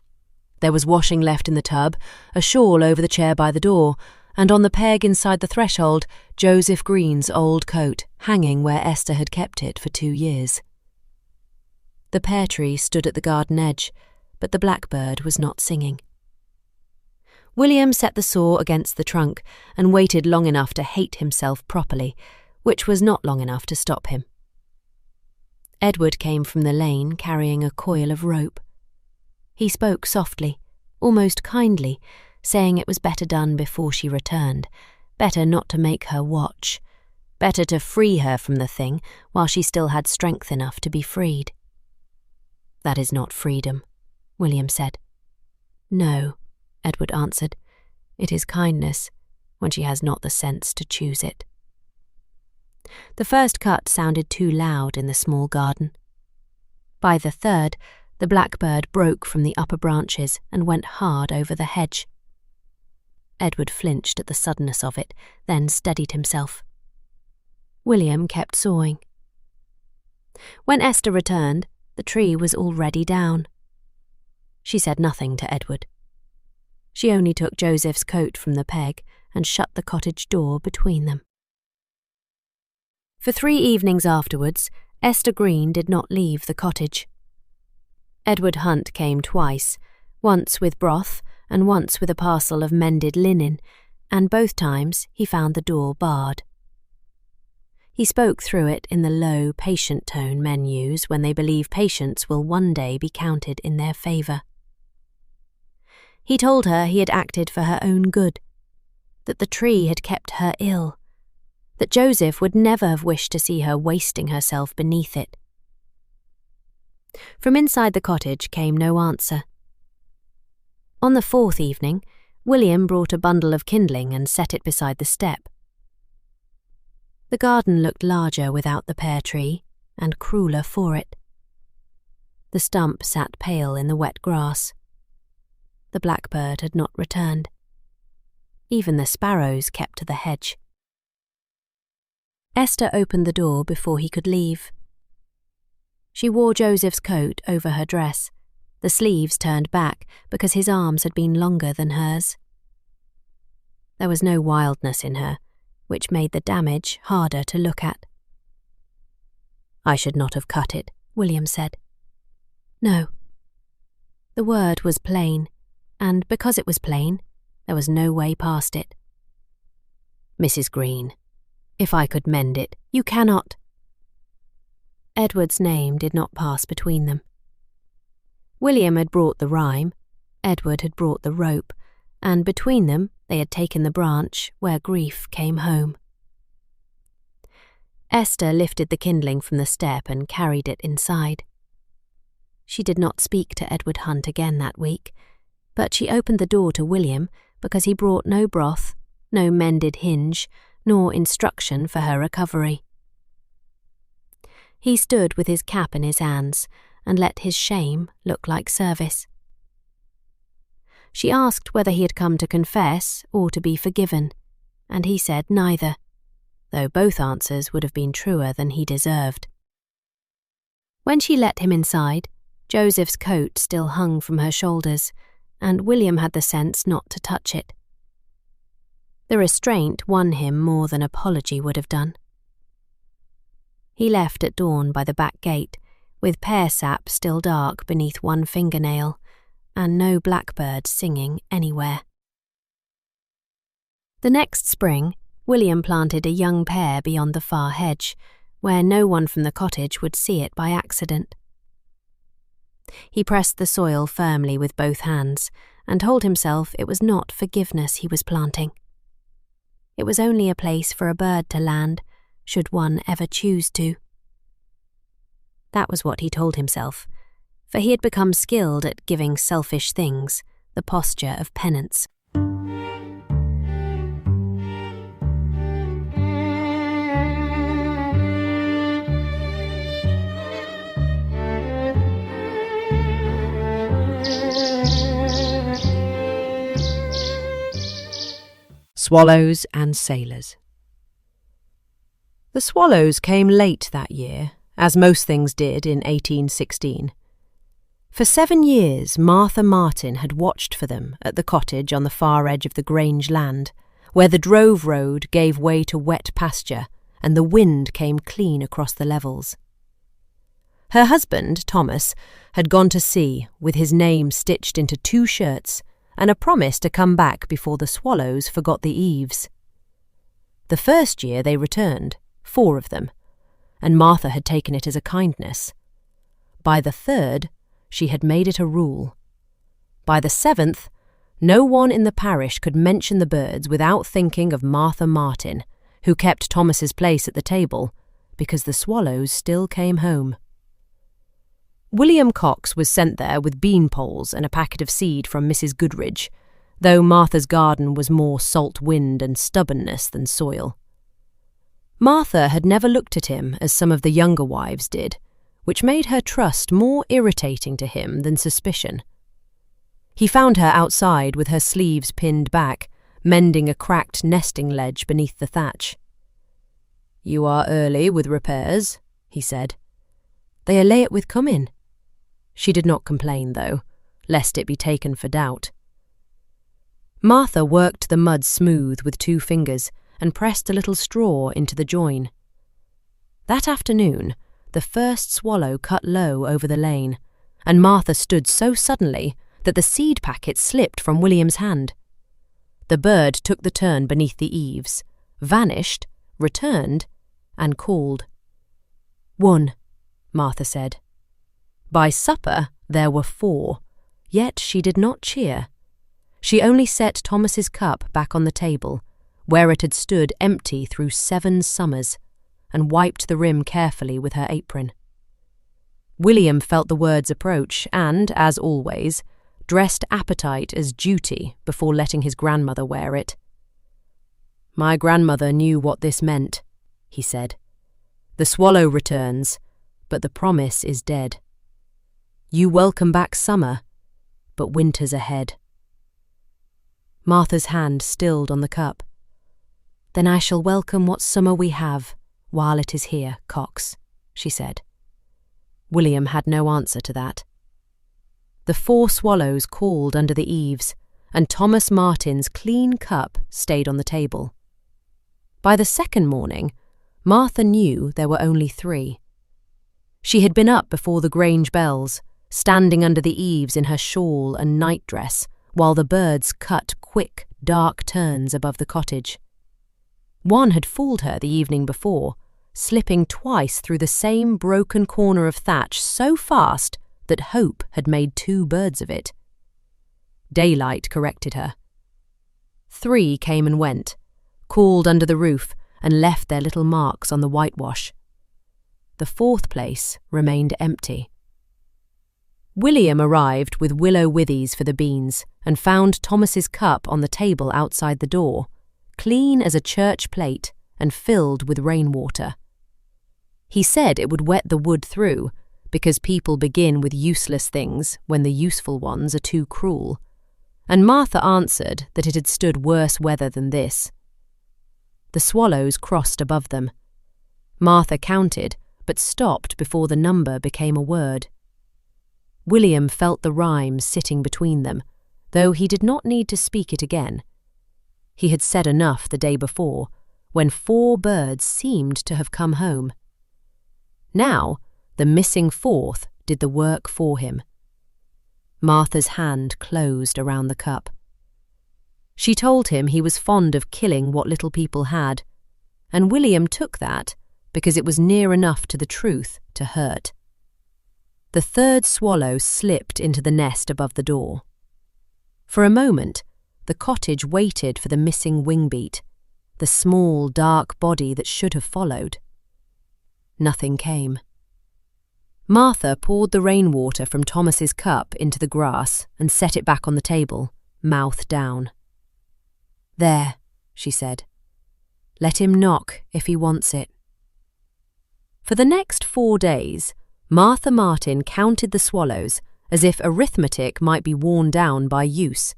B: There was washing left in the tub, a shawl over the chair by the door, and on the peg inside the threshold, Joseph Green's old coat, hanging where Esther had kept it for 2 years. The pear tree stood at the garden edge, but the blackbird was not singing. William set the saw against the trunk and waited long enough to hate himself properly, which was not long enough to stop him. Edward came from the lane carrying a coil of rope. He spoke softly, almost kindly, saying it was better done before she returned, better not to make her watch,
A: Better to free her from the thing while she still had strength enough to be freed. "That is not freedom," William said. "No," Edward answered. "It is kindness, when she has not the sense to choose it." The first cut sounded too loud in the small garden. By the third, the blackbird broke from the upper branches and went hard over the hedge. Edward flinched at the suddenness of it, then steadied himself. William kept sawing. When Esther returned, the tree was already down. She said nothing to Edward. She only took Joseph's coat from the peg and shut the cottage door between them. For 3 evenings afterwards, Esther Green did not leave the cottage. Edward Hunt came twice, once with broth and once with a parcel of mended linen, and both times he found the door barred. He spoke through it in the low, patient tone men use when they believe patience will one day be counted in their favour. He told her he had acted for her own good, that the tree had kept her ill, that Joseph would never have wished to see her wasting herself beneath it. From inside the cottage came no answer. On the 4th evening, William brought a bundle of kindling and set it beside the step. The garden looked larger without the pear tree, and crueler for it. The stump sat pale in the wet grass. The blackbird had not returned. Even the sparrows kept to the hedge. Esther opened the door before he could leave. She wore Joseph's coat over her dress, the sleeves turned back because his arms had been longer than hers. There was no wildness in her, which made the damage harder to look at. "I should not have cut it," William said. "No." The word was plain, and because it was plain, there was no way past it. "Mrs. Green, if I could mend it." "You cannot." Edward's name did not pass between them. William had brought the rhyme, Edward had brought the rope, and between them they had taken the branch where grief came home. Esther lifted the kindling from the step and carried it inside. She did not speak to Edward Hunt again that week, but she opened the door to William because he brought no broth, no mended hinge, nor instruction for her recovery. He stood with his cap in his hands and let his shame look like service. She asked whether he had come to confess or to be forgiven, and he said neither, though both answers would have been truer than he deserved. When she let him inside, Joseph's coat still hung from her shoulders, and William had the sense not to touch it. The restraint won him more than apology would have done. He left at dawn by the back gate, with pear sap still dark beneath one fingernail, and no blackbird singing anywhere. The next spring, William planted a young pear beyond the far hedge, where no one from the cottage would see it by accident. He pressed the soil firmly with both hands, and told himself it was not forgiveness he was planting. It was only a place for a bird to land, should one ever choose to. That was what he told himself, for he had become skilled at giving selfish things the posture of penance.
B: Swallows and Sailors. The swallows came late that year, as most things did in 1816. For 7 years Martha Martin had watched for them at the cottage on the far edge of the Grange land, where the drove road gave way to wet pasture and the wind came clean across the levels. Her husband, Thomas, had gone to sea with his name stitched into 2 shirts and a promise to come back before the swallows forgot the eaves. The first year they returned, 4 of them, and Martha had taken it as a kindness. By the 3rd, she had made it a rule. By the 7th, no one in the parish could mention the birds without thinking of Martha Martin,
A: who kept Thomas's place at the table, because the swallows still came home. William Cox was sent there with bean poles and a packet of seed from Mrs. Goodridge, though Martha's garden was more salt wind and stubbornness than soil. Martha had never looked at him as some of the younger wives did, which made her trust more irritating to him than suspicion. He found her outside with her sleeves pinned back, mending a cracked nesting ledge beneath the thatch. "You are early with repairs," he said. "They are late with coming." She did not complain, though, lest it be taken for doubt. Martha worked the mud smooth with 2 fingers and pressed a little straw into the join. That afternoon, the first swallow cut low over the lane, and Martha stood so suddenly that the seed packet slipped from William's hand. The bird took the turn beneath the eaves, vanished, returned, and called. "1," Martha said. By supper there were 4, yet she did not cheer. She only set Thomas's cup back on the table, where it had stood empty through 7 summers, and wiped the rim carefully with her apron. William felt the words approach and, as always, dressed appetite as duty before letting his grandmother wear it. "My grandmother knew what this meant," he said. "The swallow returns, but the promise is dead. You welcome back summer, but winter's ahead." Martha's hand stilled on the cup. "Then I shall welcome what summer we have, while it is here, Cox," she said. William had no answer to that. The 4 swallows called under the eaves, and Thomas Martin's clean cup stayed on the table. By the second morning, Martha knew there were only 3. She had been up before the Grange bells, standing under the eaves in her shawl and nightdress, while the birds cut quick, dark turns above the cottage. One had fooled her the evening before, slipping twice through the same broken corner of thatch so fast that hope had made 2 birds of it. Daylight corrected her. 3 came and went, called under the roof, and left their little marks on the whitewash. The 4th place remained empty. William arrived with willow withies for the beans and found Thomas's cup on the table outside the door, clean as a church plate and filled with rainwater. He said it would wet the wood through, because people begin with useless things when the useful ones are too cruel, and Martha answered that it had stood worse weather than this. The swallows crossed above them. Martha counted, but stopped before the number became a word. William felt the rhyme sitting between them, though he did not need to speak it again. He had said enough the day before, when 4 birds seemed to have come home. Now, the missing 4th did the work for him. Martha's hand closed around the cup. She told him he was fond of killing what little people had, and William took that because it was near enough to the truth to hurt. The 3rd swallow slipped into the nest above the door. For a moment, the cottage waited for the missing wingbeat, the small, dark body that should have followed. Nothing came. Martha poured the rainwater from Thomas's cup into the grass and set it back on the table, mouth down. "There," she said. "Let him knock if he wants it." For the next 4 days, Martha Martin counted the swallows as if arithmetic might be worn down by use.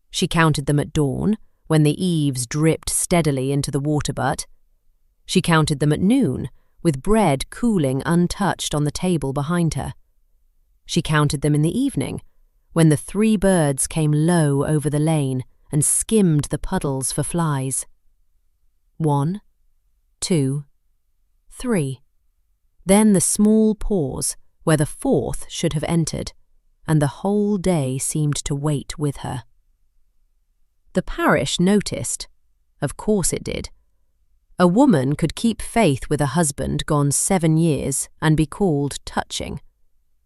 A: She counted them at dawn, when the eaves dripped steadily into the water butt. She counted them at noon, with bread cooling untouched on the table behind her. She counted them in the evening, when the 3 birds came low over the lane and skimmed the puddles for flies. 1, 2, 3. Then the small pause where the 4th should have entered, and the whole day seemed to wait with her. The parish noticed. Of course it did. A woman could keep faith with a husband gone 7 years and be called touching,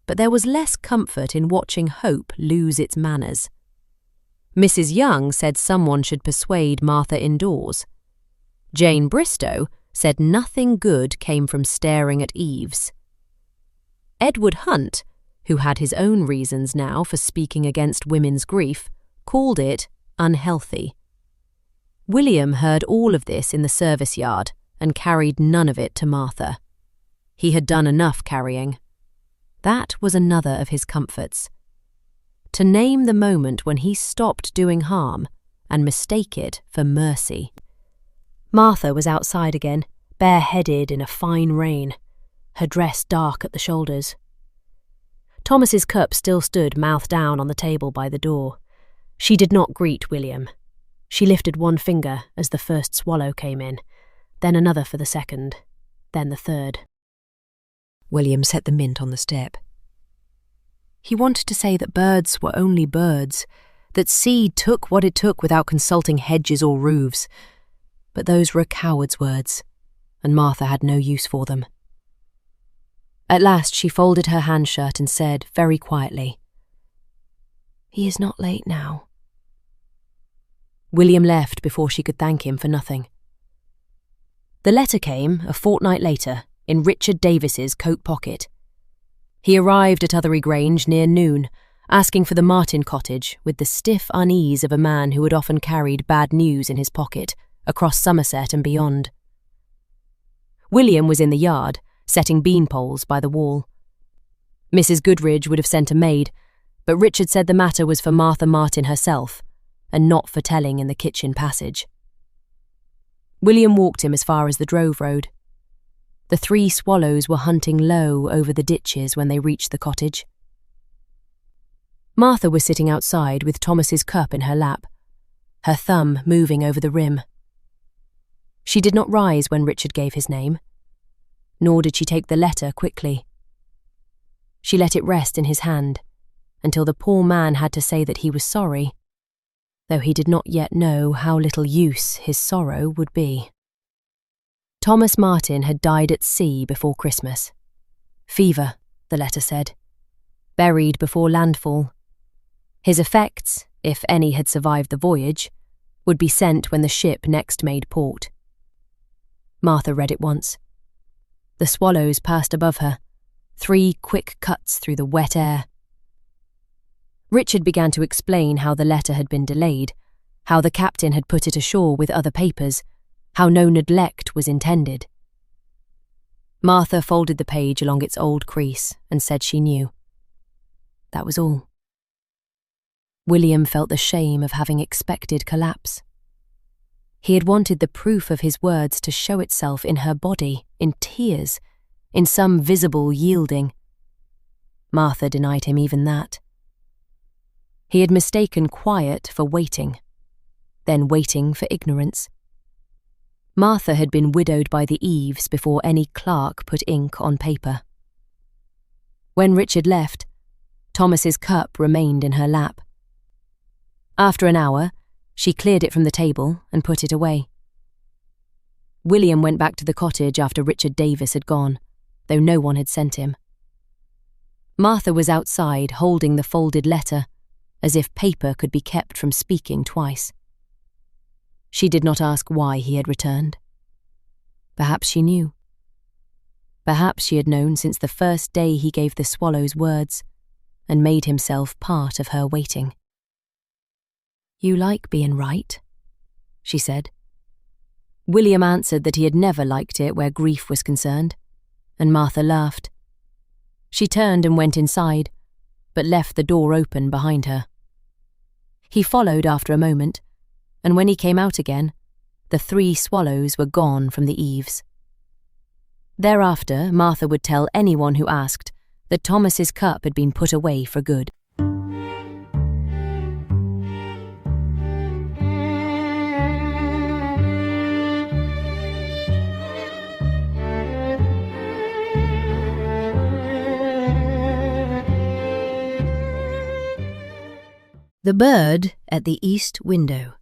A: but there was less comfort in watching hope lose its manners. Mrs. Young said someone should persuade Martha indoors. Jane Bristow said nothing good came from staring at eaves. Edward Hunt, who had his own reasons now for speaking against women's grief, called it unhealthy. William heard all of this in the service yard and carried none of it to Martha. He had done enough carrying. That was another of his comforts. To name the moment when he stopped doing harm and mistake it for mercy. Martha was outside again, bareheaded in a fine rain, her dress dark at the shoulders. Thomas's cup still stood mouth down on the table by the door. She did not greet William. She lifted one finger as the first swallow came in, then another for the second, then the third.
B: William set the mint on the step.
A: He wanted to say that birds were only birds, that seed took what it took without consulting hedges or roofs, but those were a coward's words, and Martha had no use for them. At last she folded her handshirt and said very quietly, "He is not late now." William left before she could thank him for nothing. The letter came a fortnight later in Richard Davis's coat pocket. He arrived at Othery Grange near noon, asking for the Martin cottage with the stiff unease of a man who had often carried bad news in his pocket across Somerset and beyond. William was in the yard, setting bean poles by the wall. Mrs. Goodridge would have sent a maid, but Richard said the matter was for Martha Martin herself, and not for telling in the kitchen passage. William walked him as far as the Drove Road. The 3 swallows were hunting low over the ditches when they reached the cottage. Martha was sitting outside with Thomas's cup in her lap, her thumb moving over the rim. She did not rise when Richard gave his name, nor did she take the letter quickly. She let it rest in his hand until the poor man had to say that he was sorry, though he did not yet know how little use his sorrow would be. Thomas Martin had died at sea before Christmas. Fever, the letter said. Buried before landfall. His effects, if any had survived the voyage, would be sent when the ship next made port. Martha read it once. The swallows passed above her, 3 quick cuts through the wet air. Richard began to explain how the letter had been delayed, how the captain had put it ashore with other papers, how no neglect was intended. Martha folded the page along its old crease and said she knew. That was all. William felt the shame of having expected collapse. He had wanted the proof of his words to show itself in her body, in tears, in some visible yielding. Martha denied him even that. He had mistaken quiet for waiting, then waiting for ignorance. Martha had been widowed by the eaves before any clerk put ink on paper. When Richard left, Thomas's cup remained in her lap. After an hour, she cleared it from the table and put it away. William went back to the cottage after Richard Davis had gone, though no one had sent him. Martha was outside holding the folded letter, as if paper could be kept from speaking twice. She did not ask why he had returned. Perhaps she knew. Perhaps she had known since the first day he gave the swallows words and made himself part of her waiting. "You like being right," she said. William answered that he had never liked it where grief was concerned, and Martha laughed. She turned and went inside, but left the door open behind her. He followed after a moment, and when he came out again, the 3 swallows were gone from the eaves. Thereafter, Martha would tell anyone who asked that Thomas's cup had been put away for good. The Bird at the East Window.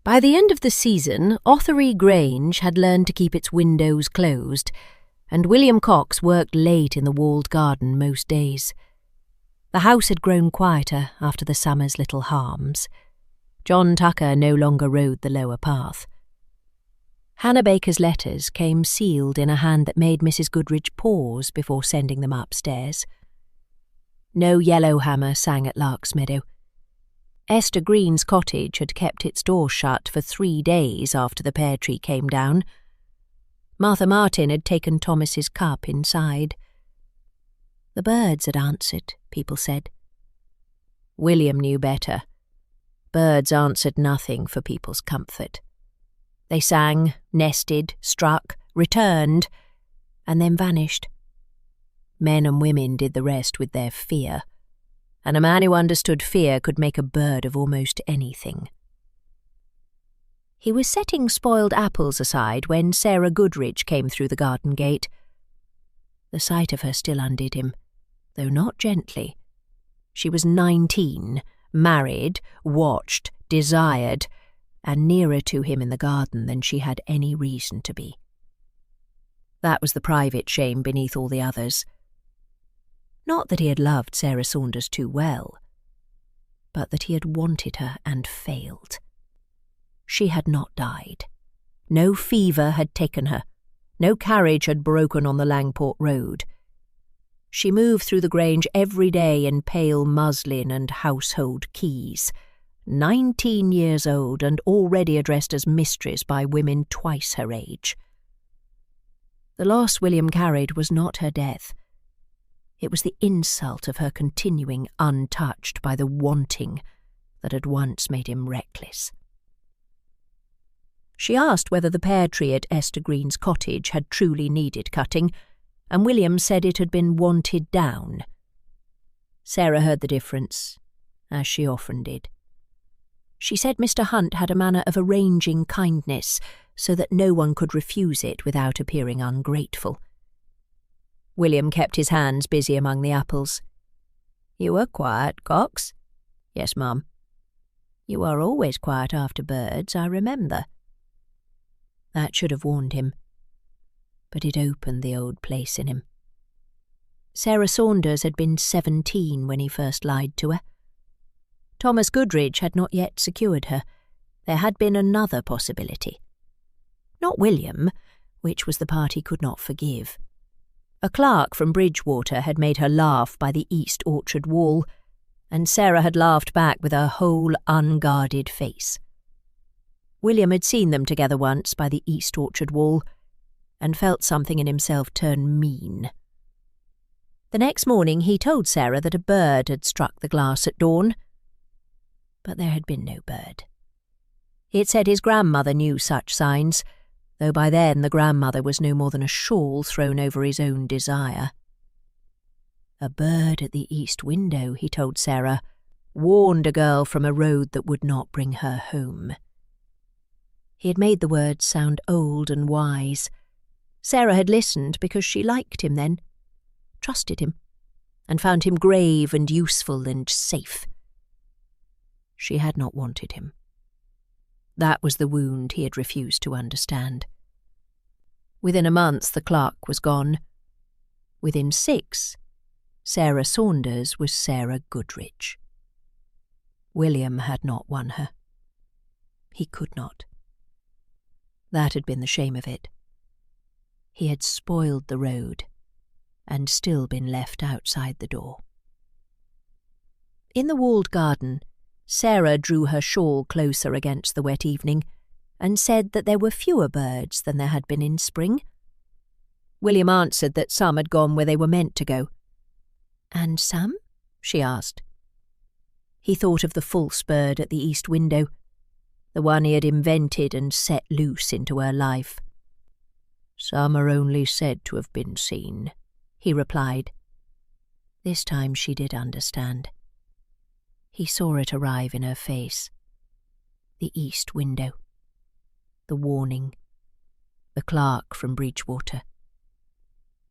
A: By the end of the season, Othery Grange had learned to keep its windows closed, and William Cox worked late in the walled garden most days. The house had grown quieter after the summer's little harms. John Tucker no longer rode the lower path. Hannah Baker's letters came sealed in a hand that made Mrs. Goodrich pause before sending them upstairs. No yellowhammer sang at Lark's Meadow. Esther Green's cottage had kept its door shut for 3 days after the pear tree came down. Martha Martin had taken Thomas's cup inside. The birds had answered, people said. William knew better. Birds answered nothing for people's comfort. They sang, nested, struck, returned, and then vanished. Men and women did the rest with their fear, and a man who understood fear could make a bird of almost anything. He was setting spoiled apples aside when Sarah Goodrich came through the garden gate. The sight of her still undid him, though not gently. She was 19, married, watched, desired, and nearer to him in the garden than she had any reason to be. That was the private shame beneath all the others. Not that he had loved Sarah Saunders too well, but that he had wanted her and failed. She had not died. No fever had taken her. No carriage had broken on the Langport Road. She moved through the Grange every day in pale muslin and household keys, 19 years old and already addressed as mistress by women twice her age. The loss William carried was not her death. It was the insult of her continuing untouched by the wanting that had once made him reckless. She asked whether the pear tree at Esther Green's cottage had truly needed cutting, and William said it had been wanted down. Sarah heard the difference, as she often did. She said Mr. Hunt had a manner of arranging kindness so that no one could refuse it without appearing ungrateful. William kept his hands busy among the apples. "You were quiet, Cox?" "Yes, Mum." "You are always quiet after birds, I remember." That should have warned him, but it opened the old place in him. Sarah Saunders had been 17 when he first lied to her. Thomas Goodrich had not yet secured her. There had been another possibility. Not William, which was the part he could not forgive. A clerk from Bridgewater had made her laugh by the east orchard wall, and Sarah had laughed back with her whole unguarded face. William had seen them together once by the east orchard wall, and felt something in himself turn mean. The next morning he told Sarah that a bird had struck the glass at dawn, but there had been no bird. It said his grandmother knew such signs, though by then the grandmother was no more than a shawl thrown over his own desire. A bird at the east window, he told Sarah, warned a girl from a road that would not bring her home. He had made the words sound old and wise. Sarah had listened because she liked him then, trusted him, and found him grave and useful and safe. She had not wanted him. That was the wound he had refused to understand. Within a month the clerk was gone. Within 6, Sarah Saunders was Sarah Goodrich. William had not won her. He could not. That had been the shame of it. He had spoiled the road, and still been left outside the door. In the walled garden, Sarah drew her shawl closer against the wet evening, and said that there were fewer birds than there had been in spring. William answered that some had gone where they were meant to go. "And some?" she asked. He thought of the false bird at the east window, the one he had invented and set loose into her life. "Some are only said to have been seen," he replied. This time she did understand. He saw it arrive in her face. The east window. The warning. The clerk from Bridgewater.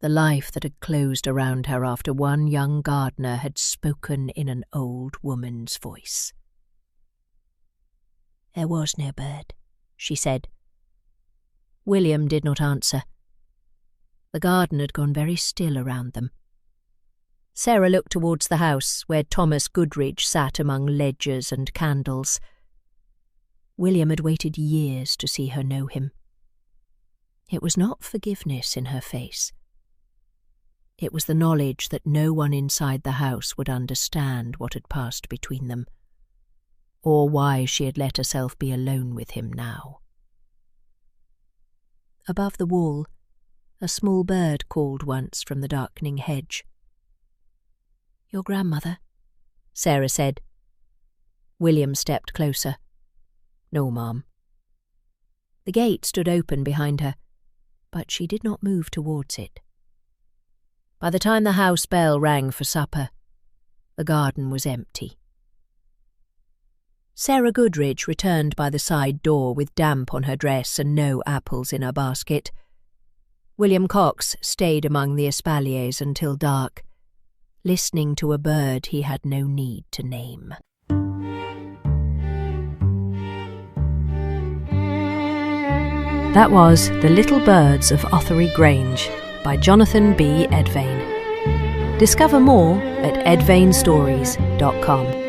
A: The life that had closed around her after one young gardener had spoken in an old woman's voice. "There was no bird," she said. William did not answer. The garden had gone very still around them. Sarah looked towards the house where Thomas Goodrich sat among ledgers and candles. William had waited years to see her know him. It was not forgiveness in her face. It was the knowledge that no one inside the house would understand what had passed between them, or why she had let herself be alone with him now. Above the wall, a small bird called once from the darkening hedge. "Your grandmother," Sarah said. William stepped closer. "No, Ma'am." The gate stood open behind her, but she did not move towards it. By the time the house bell rang for supper, the garden was empty. Sarah Goodrich returned by the side door with damp on her dress and no apples in her basket. William Cox stayed among the espaliers until dark, listening to a bird he had no need to name. That was The Little Birds of Othery Grange by Jonathan B. Edvane. Discover more at edvanestories.com.